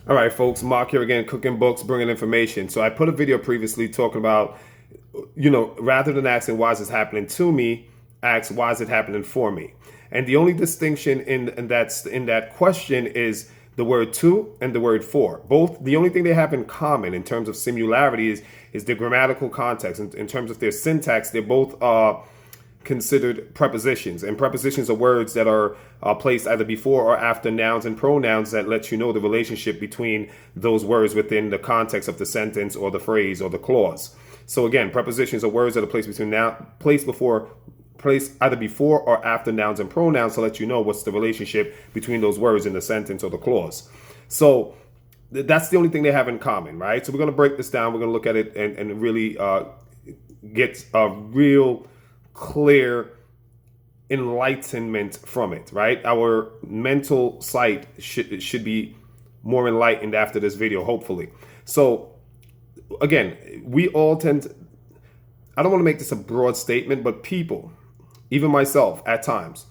All right, folks, Mark here again, cooking books, bringing information. So I put a video previously talking about, rather than asking why is this happening to me, ask why is it happening for me. And the only distinction in that question is the word to and the word for. Both, the only thing they have in common in terms of similarity is the grammatical context. In terms of their syntax, they're both considered prepositions, and prepositions are words that are placed either before or after nouns and pronouns that let you know the relationship between those words within the context of the sentence or the phrase or the clause. So again, prepositions are words that are placed either before or after nouns and pronouns to let you know what's the relationship between those words in the sentence or the clause. So that's the only thing they have in common, right? So we're going to break this down. We're going to look at it and really get a real clear enlightenment from it, right? Our mental sight should be more enlightened after this video, hopefully. So again, we all tend to, I don't want to make this a broad statement, but people, even myself at times,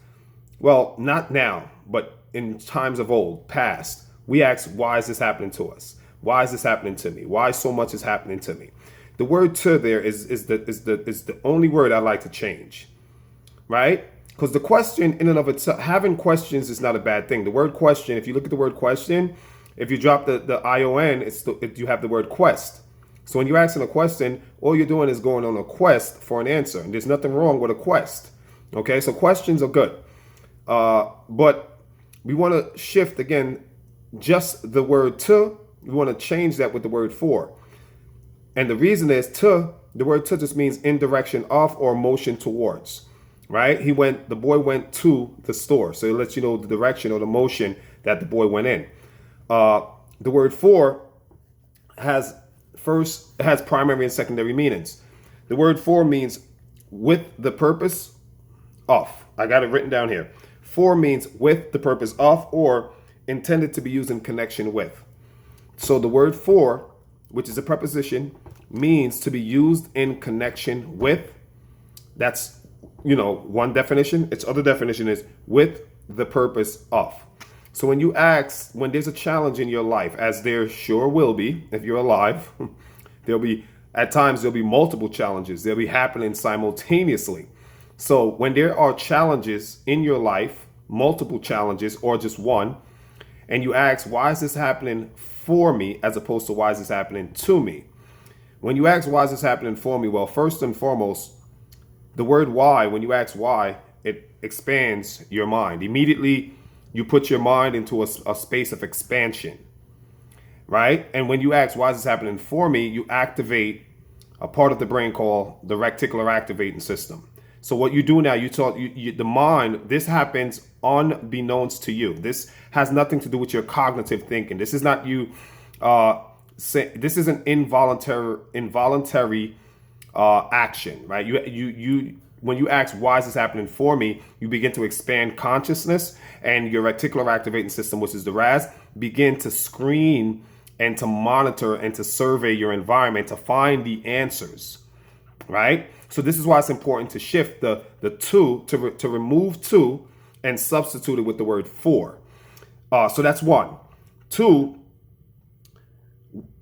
well, not now, but in times of old, past, we ask, why is this happening to us? Why is this happening to me? Why so much is happening to me? The word to there is the only word I like to change, right? Because the question in and of itself, having questions is not a bad thing. The word question, if you look at the word question, if you drop the ION, you have the word quest. So when you're asking a question, all you're doing is going on a quest for an answer. And there's nothing wrong with a quest. Okay, so questions are good. But we want to shift again, just the word to, we want to change that with the word for. And the reason is to, the word to just means in direction of or motion towards, right? The boy went to the store. So it lets you know the direction or the motion that the boy went in. The word for has primary and secondary meanings. The word for means with the purpose of. I got it written down here. For means with the purpose of or intended to be used in connection with. So the word for, which is a preposition, means to be used in connection with. That's, one definition. Its other definition is with the purpose of. So when there's a challenge in your life, as there sure will be, if you're alive, at times there'll be multiple challenges. They'll be happening simultaneously. So when there are challenges in your life, multiple challenges or just one, and you ask, why is this happening for me as opposed to why is this happening to me? When you ask, why is this happening for me? Well, first and foremost, the word why, when you ask why, it expands your mind. Immediately, you put your mind into a space of expansion, right? And when you ask, why is this happening for me? You activate a part of the brain called the reticular activating system. So what you do now, the mind, this happens unbeknownst to you. This has nothing to do with your cognitive thinking. This is not you, this is an involuntary action, right? When you ask, why is this happening for me? You begin to expand consciousness, and your reticular activating system, which is the RAS, begin to screen and to monitor and to survey your environment to find the answers, right? So this is why it's important to shift the to remove to and substitute it with the word for. So that's one. Two,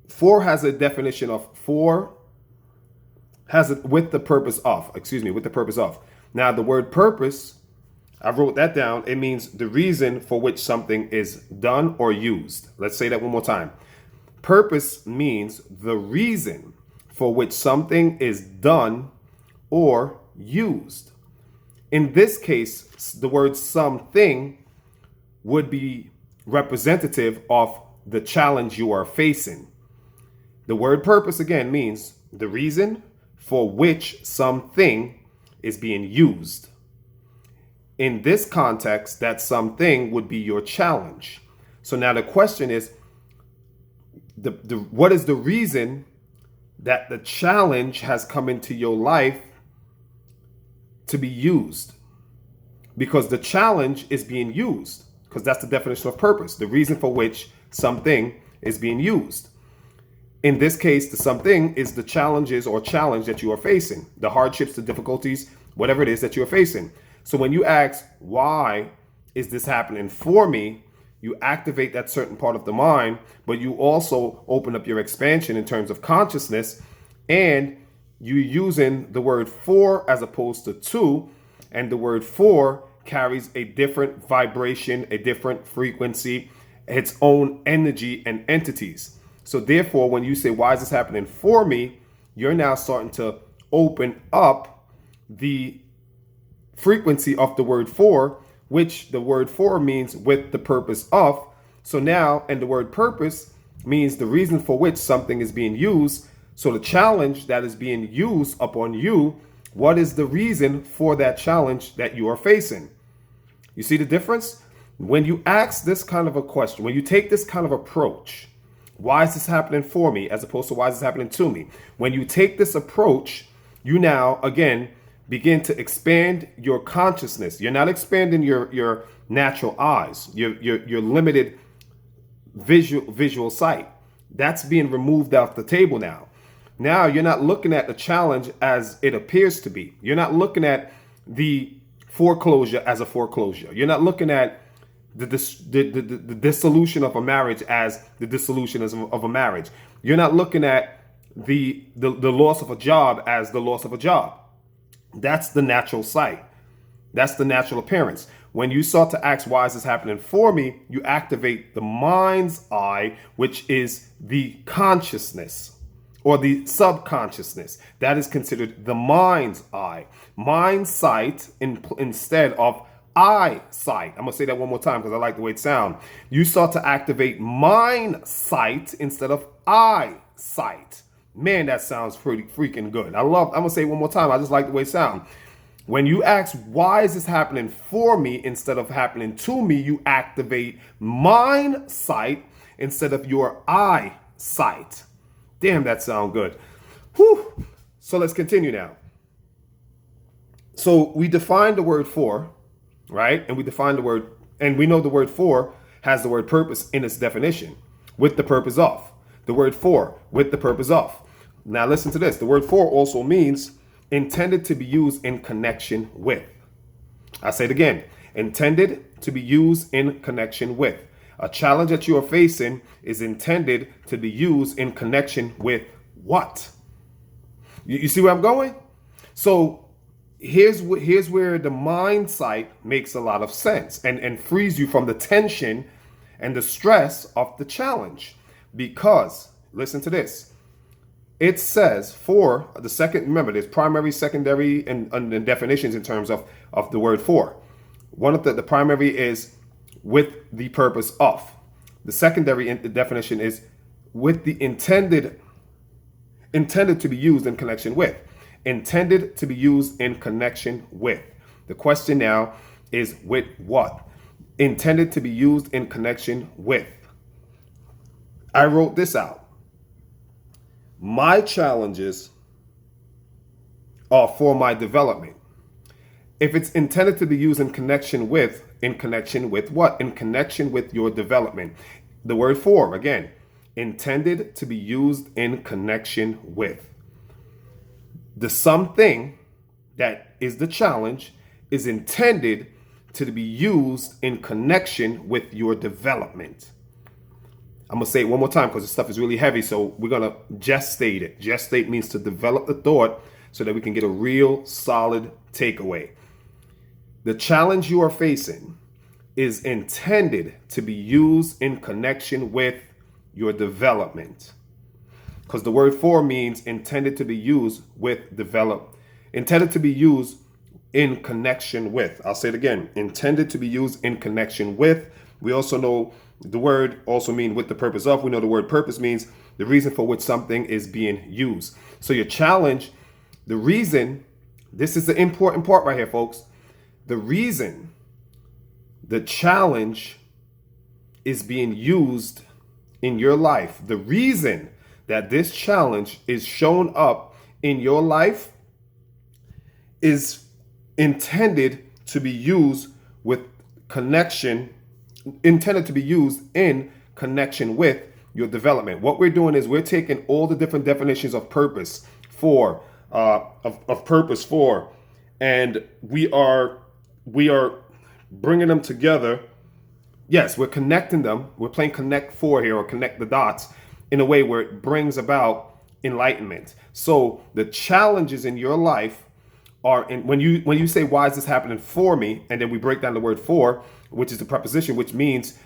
for has a definition of has it with the purpose of, with the purpose of. Now the word purpose, I wrote that down. It means the reason for which something is done or used. Let's say that one more time. Purpose means the reason for which something is done or used. In this case, the word something would be representative of the challenge you are facing. The word purpose again means the reason for which something is being used. In this context, that something would be your challenge. So now the question is, what is the reason that the challenge has come into your life to be used? Because the challenge is being used, because that's the definition of purpose, the reason for which something is being used. In this case, the something is the challenges or challenge that you are facing, the hardships, the difficulties, whatever it is that you're facing. So when you ask, why is this happening for me? you activate that certain part of the mind, but you also open up your expansion in terms of consciousness, and you're using the word for as opposed to to, and the word for carries a different vibration, a different frequency, its own energy and entities. So therefore, when you say, why is this happening for me? You're now starting to open up the frequency of the word for, which the word for means with the purpose of. So now, and the word purpose means the reason for which something is being used. So the challenge that is being used upon you, what is the reason for that challenge that you are facing? You see the difference? When you ask this kind of a question, when you take this kind of approach, why is this happening for me as opposed to why is this happening to me? When you take this approach, you now, again, begin to expand your consciousness. You're not expanding your natural eyes, your limited visual sight. That's being removed off the table now. Now you're not looking at the challenge as it appears to be. You're not looking at the foreclosure as a foreclosure. You're not looking at the dissolution of a marriage as the dissolution of a marriage. You're not looking at the loss of a job as the loss of a job. That's the natural sight. That's the natural appearance. When you start to ask, why is this happening for me? You activate the mind's eye, which is the consciousness or the subconsciousness. That is considered the mind's eye. Mind sight instead of eyesight. I'm going to say that one more time because I like the way it sounds. You start to activate mind sight instead of eyesight. Man, that sounds pretty freaking good. I'm going to say it one more time. I just like the way it sounds. When you ask, why is this happening for me instead of happening to me, you activate mind sight instead of your eyesight. Damn, that sounds good. Whew. So let's continue now. So we define the word for, right? And we define the word, and we know the word for has the word purpose in its definition, with the purpose of. The word for, with the purpose of. Now listen to this. The word for also means intended to be used in connection with. I say it again. Intended to be used in connection with. A challenge that you are facing is intended to be used in connection with what? You see where I'm going? So here's where the mind sight makes a lot of sense and frees you from the tension and the stress of the challenge. Because, listen to this. It says for the second, remember there's primary, secondary, and definitions in terms of the word for. One of the primary is with the purpose of. The secondary definition is with the intended to be used in connection with. Intended to be used in connection with. The question now is with what? Intended to be used in connection with. I wrote this out. My challenges are for my development. If it's intended to be used in connection with what? In connection with your development. The word for, again, intended to be used in connection with. The something that is the challenge is intended to be used in connection with your development. I'm going to say it one more time because this stuff is really heavy. So we're going to gestate it. Gestate means to develop the thought so that we can get a real solid takeaway. The challenge you are facing is intended to be used in connection with your development. Because the word for means intended to be used with develop. Intended to be used in connection with. I'll say it again. Intended to be used in connection with. We also know the word also means with the purpose of. We know the word purpose means the reason for which something is being used. So your challenge, the reason, this is the important part right here, folks. The reason the challenge is being used in your life, the reason that this challenge is shown up in your life is intended to be used with connection, intended to be used in connection with your development. What we're doing is we're taking all the different definitions of purpose for, of purpose for, and we are bringing them together yes, we're connecting them. We're playing connect four here, or connect the dots, in a way where it brings about enlightenment. So the challenges in your life are in, when you say, why is this happening for me? And then we break down the word for, which is the preposition, which means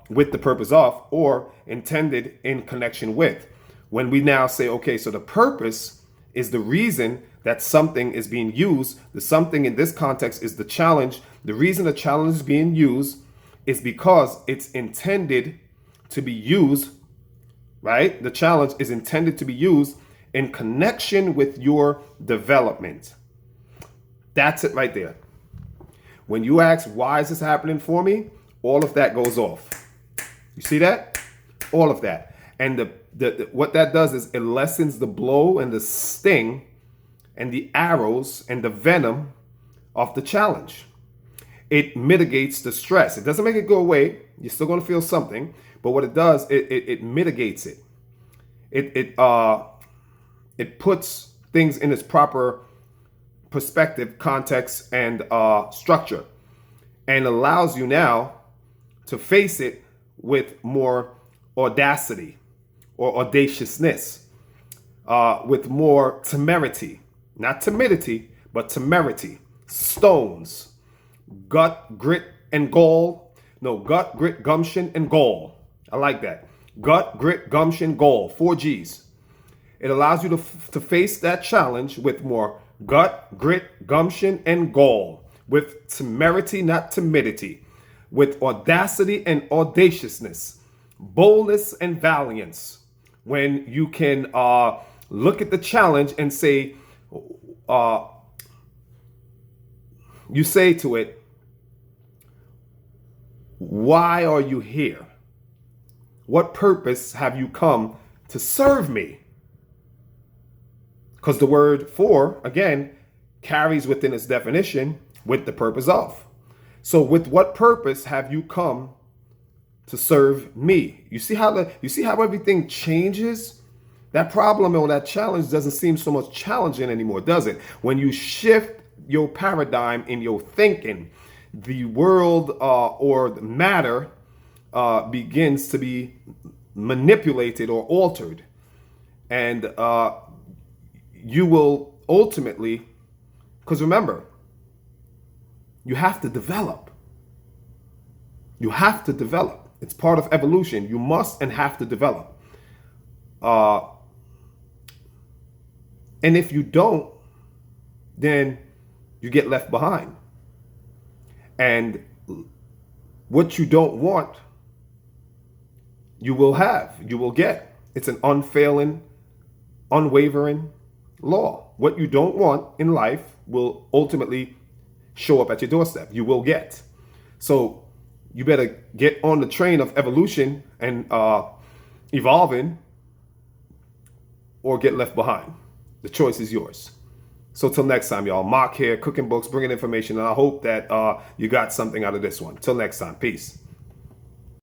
with the purpose of, or intended in connection with. When we now say, okay, so the purpose is the reason that something is being used. The something in this context is the challenge. The reason the challenge is being used is because it's intended to be used, right? The challenge is intended to be used in connection with your development. That's it right there. When you ask, why is this happening for me? All of that goes off. You see that? All of that. And what that does is it lessens the blow and the sting and the arrows and the venom of the challenge. It mitigates the stress. It doesn't make it go away. You're still going to feel something. But what it does, it mitigates it. It puts things in its proper perspective, context, and structure, and allows you now to face it with more audacity or audaciousness, with more temerity, not timidity, but temerity. Stones, gut, grit, and gall. No, gut, grit, gumption, and gall. I like that. Gut, grit, gumption, gall. 4 G's. It allows you to face that challenge with more gut, grit, gumption, and gall. With temerity, not timidity. With audacity and audaciousness. Boldness and valiance. When you can look at the challenge and say, you say to it, why are you here? What purpose have you come to serve me? Because the word for, again, carries within its definition with the purpose of. So with what purpose have you come to serve me? You see how everything changes? That problem or that challenge doesn't seem so much challenging anymore, does it? When you shift your paradigm in your thinking, the world or the matter begins to be manipulated or altered. And you will ultimately, because remember, you have to develop. You have to develop. It's part of evolution. You must and have to develop. And if you don't, then you get left behind. And what you don't want, you will have, you will get. It's an unfailing, unwavering law. What you don't want in life will ultimately show up at your doorstep. You will get. So you better get on the train of evolution and evolving, or get left behind. The choice is yours. So till next time, y'all. Mark here, cooking books, bringing information, and I hope that you got something out of this one. Till next time, peace.